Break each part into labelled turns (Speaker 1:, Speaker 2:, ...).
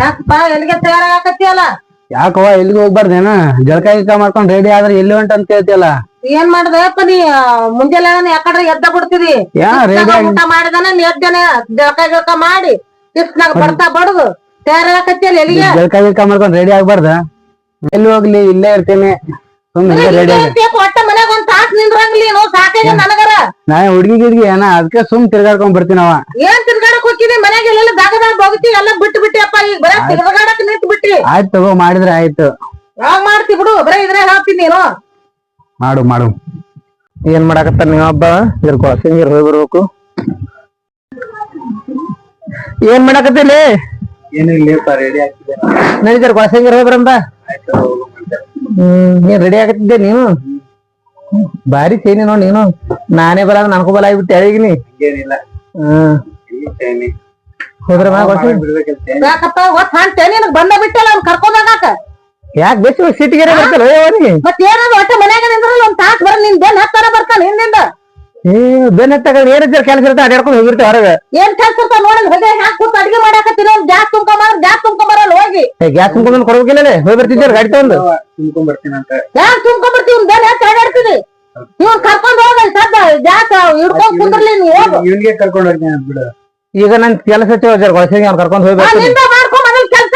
Speaker 1: ಯಾಕಪ್ಪ ಎಲ್ಲಿಗೆ ತಯಾರಾಗಕತ್ತಿಯಲ್ಲ?
Speaker 2: ಯಾಕವ್ವ ಎಲ್ಲಿಗೆ ಹೋಗ್ಬಾರ್ದೇನ? ಜಳಕ ಗಿಳಕ ಮಾಡ್ಕೊಂಡ್ ರೆಡಿ ಆದ್ರೆ ಎಲ್ಲಿ ಹೊಂಟ ಅಂತ ಕೇಳ್ತಿಯಲ್ಲ?
Speaker 1: ಏನ್ ಮಾಡ್ದಪ್ಪ ನೀ? ಮುಂಜಾನೆ ಯಾಕಡ್ರೆ ಎದ್ದ ಬಿಡ್ತಿದಿ? ಊಟ ಮಾಡಿದಾನ ನೀ ಎದ್ದೇನೆ ಜಳಕ ಗಿಳಕ ಮಾಡಿ ಇಷ್ಟನಾಗ ಬರ್ತಾ ಬಡದು ತಯಾರಾಗಕತ್ತಿಯಲ್ಲ ಎಲ್ಲಿಗೆ?
Speaker 2: ಜಳಕ ಗಿಳಕ ಮಾಡ್ಕೊಂಡ್ ರೆಡಿ ಆಗ್ಬಾರ್ದ? ಎಲ್ಲಿ ಹೋಗ್ಲಿ ಇಲ್ಲೇ ಇರ್ತೇನೆ.
Speaker 1: ಒಟ್ಟ ಮನ್ಯಾಗ ಒಂದ್ ತಾಸ್ ನಿಂದ್ರಂಗ್ಲಿ ಸಾಕಾಗ ನನಗರ.
Speaker 2: ನಾ ಹುಡ್ಗಿ ಗಿಡ್ಗಿ ಏನ ಅದಕ್ಕೆ ಸುಮ್ ತಿರ್ಗಾಡ್ಕೊಂಡ್ ಬರ್ತೀನವ.
Speaker 1: ಏನ್ ತಿರ್ಗಾಡಕ್ ಹೋಗ್ತೀನಿ? ಮನ್ಯಾಗ ಎಲ್ಲ ಜಾಗದಾಗ ಹೋಗ್ತಿ ಎಲ್ಲ ಬಿಟ್ಟು ಬಿಟ್ಟಿ ಅಪ್ಪ. ಈಗ ಬರ ತಿರ್ಗಾಡಕ್ ನಿಂತು ಬಿಟ್ಟಿ.
Speaker 2: ಆಯ್ತು ತಗೋ, ಮಾಡಿದ್ರೆ ಆಯ್ತು.
Speaker 1: ಯಾವಾಗ ಮಾಡ್ತಿ ಬಿಡು, ಬರೀ ಇದ್ರೆ ಹೇಳ್ತೀನಿ ನೀನು.
Speaker 2: ಮಾಡು ಮಾಡು. ಏನ್ ಮಾಡಾಕತ್ತಾರ ನೀವೊಬ್ಬ? ಇದ್ರ ಕೊಳಸಂಗಿರ್ ಹೋಗಿ ಬರ್ಬೇಕು. ಏನ್ ಮಾಡಾಕತ್ತಿಲ್ಲಿ?
Speaker 3: ಏನು ಇಲ್ಲಪ್ಪ, ರೆಡಿ ಆಗ್ತಿದೆ.
Speaker 2: ನಡೀತಾರ ಕೊಳಸಂಗಿರ್ ಹೋಗ್ಬರಂಬ. ನೀನ್ ರೆಡಿ ಆಗತ್ತಿದ್ದೆ ನೀನು? ಬಾರಿ ಚೇನಿ ನೋಡ್ ನೀನು. ನಾನೇ ಬರ ನನ್ಕೋ ಬಲ ಆಗ್ಬಿಟ್ಟೆ ಹೇಳಿಗಿನಿ.
Speaker 3: ಏನಿಲ್ಲ.
Speaker 2: ಹೋದ್ರ
Speaker 1: ಯಾಕಪ್ಪ ಒಟ್ ಹಾಂಟೆ ನಿನಗ್ ಬಂದ ಬಿಟ್ಟಲ್ಲ ಅವ್ನ್ ಕರ್ಕೊಂಡಾಗಾಕ.
Speaker 2: ಯಾಕೆ ಬೇಸಿ ಸಿಟಿಗೆ ಬರ್ತಲ್ಲ ಅವನಿಗೆ?
Speaker 1: ಮತ್ ಏನಾದ್ರು ಒಟ್ಟ ಮನ್ಯಾಗ ನಿಂದ್ರಲ್ಲ ಒಂದ್ ತಾಸ್ ಬರ ನಿನ್ ಬೆನ್ ಹತ್ತಾರ ಬರ್ತಾನ ಹಿಂದಿಂದ.
Speaker 2: ಬೆನ್ ಹತ್ತಾಗ ಏನಿದ್ರ ಕೆಲಸ ಇರ್ತ ಅಡ್ಯಾಡ್ಕೊಂಡು ಹೋಗಿರ್ತಾವ ಹೊರಗೆ.
Speaker 1: ಏನ್ ಕೆಲ್ಸ ಇರ್ತಾವ ನೋಡಿ. ಹೊಗೆ ಹಾಕಿ ಕೂತ್ ಅಡಿಗೆ ಮಾಡಾಕತ್ತೀನಿ. ಗ್ಯಾಸ್ ತುಂಬ್ಕೊಂಬರಲ್ಲ ಹೋಗಿ.
Speaker 2: ಗ್ಯಾಸ್ ತುಂಬ್ಕೊಂಡ್ ಕೊಡ್ಬೇಕಿಲ್ಲ? ಹೋಗಿ ಬರ್ತಿದ್ದೀರ ಗಾಡಿ ತಗೊಂಡು?
Speaker 3: ತುಂಬ್ಕೊಂಡ್ ಬರ್ತೀನಿ ಅಂತ.
Speaker 1: ಗ್ಯಾಸ್ ತುಂಬ್ಕೊಂಡ್ಬರ್ತೀವಿ. ಬೆನ್ ಹತ್ತಿ ಅಡ್ಯಾಡ್ತೀವಿ. ಇವ್ನ್ ಕರ್ಕೊಂಡ್ ಹೋಗ ಸದ್ದ ಗ್ಯಾಸ್ ಹಿಡ್ಕೊಂಡ್ ಕುಂದ್ರಲಿ ನೀ ಹೋಗು.
Speaker 3: ಇವನ್ಗೆ ಕರ್ಕೊಂಡ್ ಹೋಗ್ತೀನಿ ಅಂತ ಬಿಡು.
Speaker 2: ಈಗ ನನ್ ಕೆಲಸ ಕೊಳಸಂಗಿ ಅವ್ನು ಕರ್ಕೊಂಡ್ ಹೋಗ್ಬೇಕು.
Speaker 1: ನಿಂದ ಮಾಡ್ಕೊಂಡ್ ಮೊದಲ್ ಕೆಲ್ಸ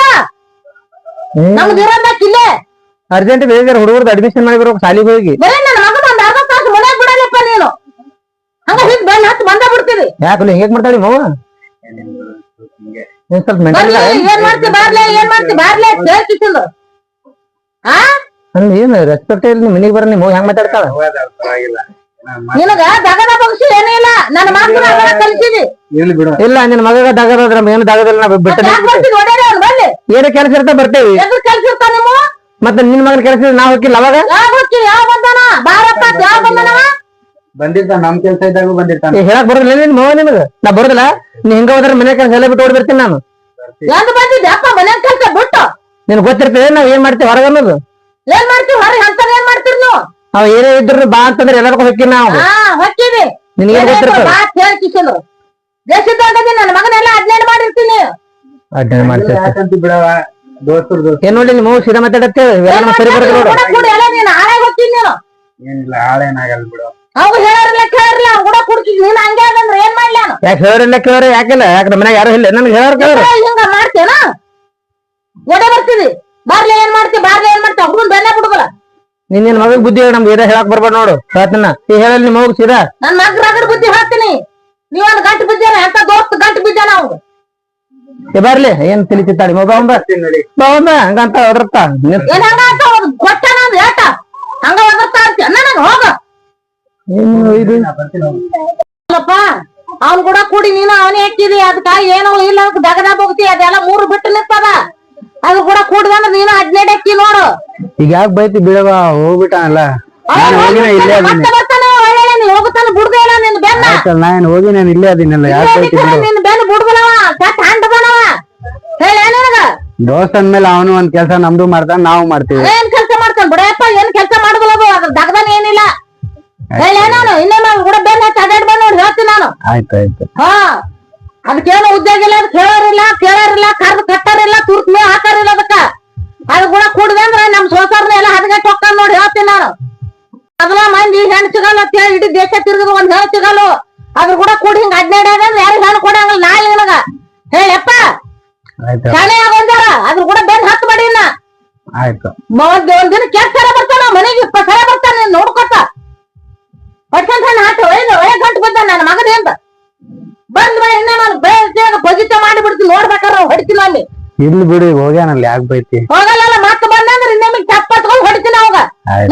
Speaker 1: ನಮ್ದು ಇರೋದಕ್ಕಿಲ್ಲೇ.
Speaker 2: ಅರ್ಜೆಂಟ್ ಬೇಗ ಹುಡುಗರ್ದು ಅಡ್ಮಿಷನ್ ಮಾಡಿ ಬರ್ಬೇಕು ಶಾಲಿಗೆ ಹೋಗಿ.
Speaker 1: ಬರೀ ನನ್ನ ಮಗನ ಒಂದ್ ಅರ್ಧ ತಾಸು ಮನ್ಯಾಗ ಬಿಡಲ್ಲಪ್ಪ ನೀನು. ಹಂಗ ಹಿಂಗ್ ಬೆನ್ ಹತ್ತಿ ಬಂದ ಬಿಡ್ತೀವಿ.
Speaker 2: ಯಾಕಲ್ಲ ಹೇಗ್ ಮಾಡ್ತಾಳಿ ಮವ? ಸ್ವಲ್ಪ ಮೆಂಟಲ್
Speaker 1: ಏನ್ ಮಾಡ್ತಿ ಬಾರ್ಲೆ ಕೇಳ್ತಿಲ್ಲ.
Speaker 2: ಅಲ್ಲಿ ಏನ್ ರೆಸ್ಪೆಕ್ಟ್ ಇಲ್ಲ. ಮನಿಗ್ ಬರ ನಿಮ್ ಹೆಂಗ್ ಮಾತಾಡ್ತಾಳ?
Speaker 1: ನಿನಗ ದಗದ ಬಗ್ಸಿ ಏನೂ ಇಲ್ಲ. ನನ್ನ ಮಾತ್ರ ಕಲ್ಸಿದಿ.
Speaker 2: ಇಲ್ಲ ನಿನ್ ಮಗ ದಗದ್ರ ಏನು ದಗದಲ್ಲ. ನಾ ಬಿಟ್ಟ ಏನೇ ಕೆಲಸ ಇರ್ತಾ ಬರ್ತೇವಿ.
Speaker 1: ಕೆಲ್ಸ ಇರ್ತಾವ ನೀವು.
Speaker 2: ಮತ್ತೆ ನಿನ್ ಮಗನ ಕೆಲಸ ನಾವ್ ಹೋಗಿಲ್ಲ ಅವಾಗ?
Speaker 1: ಯಾವ ಬಂದಾನ ಬಾರಪ್ಪ ಯಾವ ಬಂದಾನವ?
Speaker 3: ಬಂದಿರ್ತಾನ, ನಮ್ ಕೆಲ್ಸ ಇದ್ದಾಗ ಬಂದಿರ್ತಾನ.
Speaker 2: ಹೇಳಕ್ ಬರೋದಿಲ್ಲ ನಿನ್ ಮಗ ನಿನಗ? ನಾ ಬರೋದಿಲ್ಲ. ನೀ ಹಿಂಗ ಹೋದ್ರೆ ಮನೆ ಕೆಲಸ ಎಲ್ಲ ಬಿಟ್ಟು ಓಡಿ ಬರ್ತೀನಿ ನಾನು.
Speaker 1: ಎಂದ್ ಬಂದಿದ್ದೆ ಅಪ್ಪ ಮನೆ ಕೆಲ್ಸ ಬಿಟ್ಟು?
Speaker 2: ನಿನ್ ಗೊತ್ತಿರ್ತದೆ ನಾವ್ ಏನ್ ಮಾಡ್ತೀವಿ ಹೊರಗ ಅನ್ನೋದು.
Speaker 1: ಏನ್ ಮಾಡ್ತೀವಿ ಹೊರಗೆ? ಅಂತ ಏನ್ ಮಾಡ್ತೀರಿ ನೀವು?
Speaker 2: ಅವ್ ಏನೇ ಇದ್ರು ಬಾ ಅಂತಂದ್ರೆ ಎಲ್ಲರಿಗೂ ಹೊಕ್ಕಿನ ನಾವು.
Speaker 1: ಹೊಕ್ಕಿವಿ.
Speaker 2: ನಿನ್ಗೇನ್ ಗೊತ್ತಿರ್ತದೆ?
Speaker 1: ಹೇಳ್ಕಿಸಲು ದೇಶದಾಗ ನನ್ನ ಮಗನೆಲ್ಲ ಅಡ್ನೇಡ್ ಮಾಡಿರ್ತೀನಿ.
Speaker 2: ಅಡ್ಡಾಡಿ ಮಾಡ್ತೀವಿ
Speaker 3: ಬಿಡವ. ದೋಸ್ತರು
Speaker 2: ಏನ್ ನೋಡಿ ನಿಮ್ಮ ಸೀದಾ ಮಾತಾಡತ್ತೆ. ಸರಿ ಬರೋದು ನೋಡು.
Speaker 1: ನೀನು ಹಾಳಾಗಿ ಹೋಗ್ತೀನಿ ನೀನು.
Speaker 3: ಏನಿಲ್ಲ, ಹಾಳೇನಾಗಲ್ಲ ಬಿಡು.
Speaker 1: ಅವ್ ಹೇಳಿರ್ಲಿಲ್ಲ ಕೇಳಿರ್ಲಿಲ್ಲ ಅವ್ನು ಕೂಡ ಕುಡ್ತೀನಿ. ನೀನ್ ಹಂಗೆ ಆಗಂದ್ರೆ ಏನ್ ಮಾಡ್ಲಿ ನಾನು?
Speaker 2: ಯಾಕೆ ಹೇಳೋರಿಲ್ಲ ಕೇಳೋರು ಯಾಕಿಲ್ಲ? ಯಾಕೆ ಮನ್ಯಾಗ ಯಾರು ಇಲ್ಲ ನನ್ಗೆ ಹೇಳೋರು ಕೇಳೋರು?
Speaker 1: ಹಿಂಗ ಮಾಡ್ತೇನ? ಒಡೆ ಬರ್ತೀವಿ. ಬಾರ್ಲೆ ಏನ್ ಮಾಡ್ತಿ ಹುಡುಗನ್ ಬೆನ್ನ ಬಿಡುಗಲ್ಲ.
Speaker 2: ನಿನ್ನ ಮಗಗ್ ಬುದ್ಧಿ ಹೇಳಿ ನಮ್ಗೆ ಏನ ಹೇಳಕ್ ಬರ್ಬೇಡ ನೋಡು. ಹೇಳ್ತನ ಈ ಹೇಳಲ್ ನಿಮ್ ಹೋಗ್ ಸೀದಾ.
Speaker 1: ನನ್ ಮಗ್ರಾಗಡ್ ಬುದ್ಧಿ ಹೇಳ್ತೀನಿ. ನೀವೊಂದ್ ಗಂಟು ಬಿದ್ದಾನ ಎಂತ ದೋಸ್ತ್ ಗಂಟು ಬಿದ್ದಾನ ಅವ್ನು.
Speaker 2: ಬರ್ಲಿ ಏನ್ ತಿಳಿತಾಳಿ ಮಗ ಹಂಗಂತ ಹೊಡ್ರತ್ತ
Speaker 1: ಏನ್ ಹಂಗ ಕೊಟ್ಟನ ಏಟ ಹಂಗ ಒದರ್ತಾ ಇರ್ತಿ ನನಗ ಹೋಗ. ಅವ್ನ್ ಕೂಡ ಕೂಡಿ ನೀನು ಅವನೇ ಹಾಕಿದಿ. ಅದಕ್ಕ ಏನೋ ಇಲ್ಲ ದಗದ ಹೋಗ್ತಿ. ಅದೆಲ್ಲ 3 ಬಿಟ್ಟು ನಿಂತದ. ಅದು ಕೂಡ ಕೂಡಿದಂದ್ರ ನೀನು 15 ಅಕ್ಕಿ ನೋಡು.
Speaker 2: ಈಗ ಯಾಕೆ ಬೈತಿ ಬಿಡವ? ಹೋಗ್ಬಿಟ್ಟಲ್ಲ
Speaker 1: ಬರ್ತಾನೆ ಒಳ್ಳೆ ನೀ ಹೋಗುತ್ತಾನ ಬಿಡುದೇ ಇಲ್ಲ ನಿನ್ ಬೆನ್ನ.
Speaker 2: ನಾನು ಹೋಗಿ ನಾನು ಇಲ್ಲೇ ಅದೀನಲ್ಲ.
Speaker 1: ನಿನ್ ಬೆನ್ನ ಬಿಡುದನವ ಚಟ್ ಹಂಡದನವ. ಹೇಳ ನನಗ
Speaker 2: ದೋಸ್ತ ಅಂದ್ಮೇಲೆ ಅವನು ಒಂದ್ ಕೆಲ್ಸ ನಮ್ದು ಮಾಡ್ತಾನ, ನಾವು ಮಾಡ್ತೀವಿ.
Speaker 1: ಏನ್ ಕೆಲ್ಸ ಮಾಡ್ತಾನ ಬಿಡಪ್ಪ? ಏನ್ ಕೆಲ್ಸ ಮಾಡುದಿಲ್ಲ ಅದ್ರ ದಗದನ ಏನಿಲ್ಲ. ಹೇಳ ನಾನು ಇನ್ನೇ ನಾನು ಕೂಡ ಬೆನ್ನ ಅಡ್ಡಾಡ್ ಬಂದ್ ನೋಡಿ ಹೇಳ್ತೀನಿ ನಾನು.
Speaker 2: ಆಯ್ತಾಯ್ತು.
Speaker 1: ಅದಕ್ಕೇನು ಉದ್ಯೋಗ ಇಲ್ಲ. ಅದಕ್ಕೆ ಕೇಳೋರಿಲ್ಲ ಕರ್ದು ಕಟ್ಟಾರಿಲ್ಲ ತುರ್ತ್ ಮೇ ಹಾಕಾರಿಲ್ಲ. ಅದಕ್ಕ ಅದು ಕೂಡ ಕೂಡಿದಂದ್ರ ನಮ್ ಸೋಸಾರ್ನ ಎಲ್ಲ ಹದಗೆಟ್ಟು ಹೋಗ್ತಾನ ನೋಡಿ ಹೇಳ್ತೀನಿ ನಾನು. ಅದಲ್ಲ ಮಂದಿ ಹೆಣ್ ಸಿಗಲ್ಲ ಅಂತ ಹೇಳಿ ಇಡೀ ದೇಶ ತಿರುಗಿದ ಒಂದ್ ಹೆಣ್ ಸಿಗಲ್ಲ. ಅದ್ರ ಕೂಡ ಕೂಡಿ ಹಿಂಗ 15 ಆಗಂದ್ರೆ ಯಾರಿಗ ಹೆಣ್ ಕೊಡಂಗಿಲ್ಲ. ನಾಳೆ ನಿನಗ ಹೇಳಪ್ಪ ಶಾಣೆ ಆಗೊಂದಾರ ಅದ್ರ ಕೂಡ ಬೆನ್ ಹತ್ತು ಮಾಡಿ.
Speaker 2: ಆಯ್ತು
Speaker 1: ಒಂದ್ ದಿನ ಕೆಟ್ಟ ಬರ್ತಾನ ಮನೆಗೆ 20 ಸಲ ಬರ್ತಾನ ನೋಡ್ಕೊತ ಪಟ್ಕೊಂಡ್ ಹಾಟ ಒಳ್ಳೆ ಗಂಟು ಬಂದ ನನ್ನ ಮಗನ ಅಂತ ಬಂದ್ ಇನ್ನ ನಾನು ಬಜಿತ ಮಾಡಿ ಬಿಡ್ತೀನಿ. ನೋಡ್ಬೇಕಾರ ಹೊಡಿತೀನಿ ಅಲ್ಲಿ.
Speaker 2: ಇಲ್ಲಿ ಬಿಡಿ ಹೋಗ್ಯಾನಲ್ಲಿ ಯಾಕೆ ಬೈತಿ?
Speaker 1: ಹೋಗಲ್ಲ ಮತ್ತೆ ಬಂದಂದ್ರೆ ಇನ್ನೊಮ್ಮೆ ಚಪ್ಪತ್ಕೊಂಡ್ ಹೊಡಿತೀನಿ ಅವಾಗ.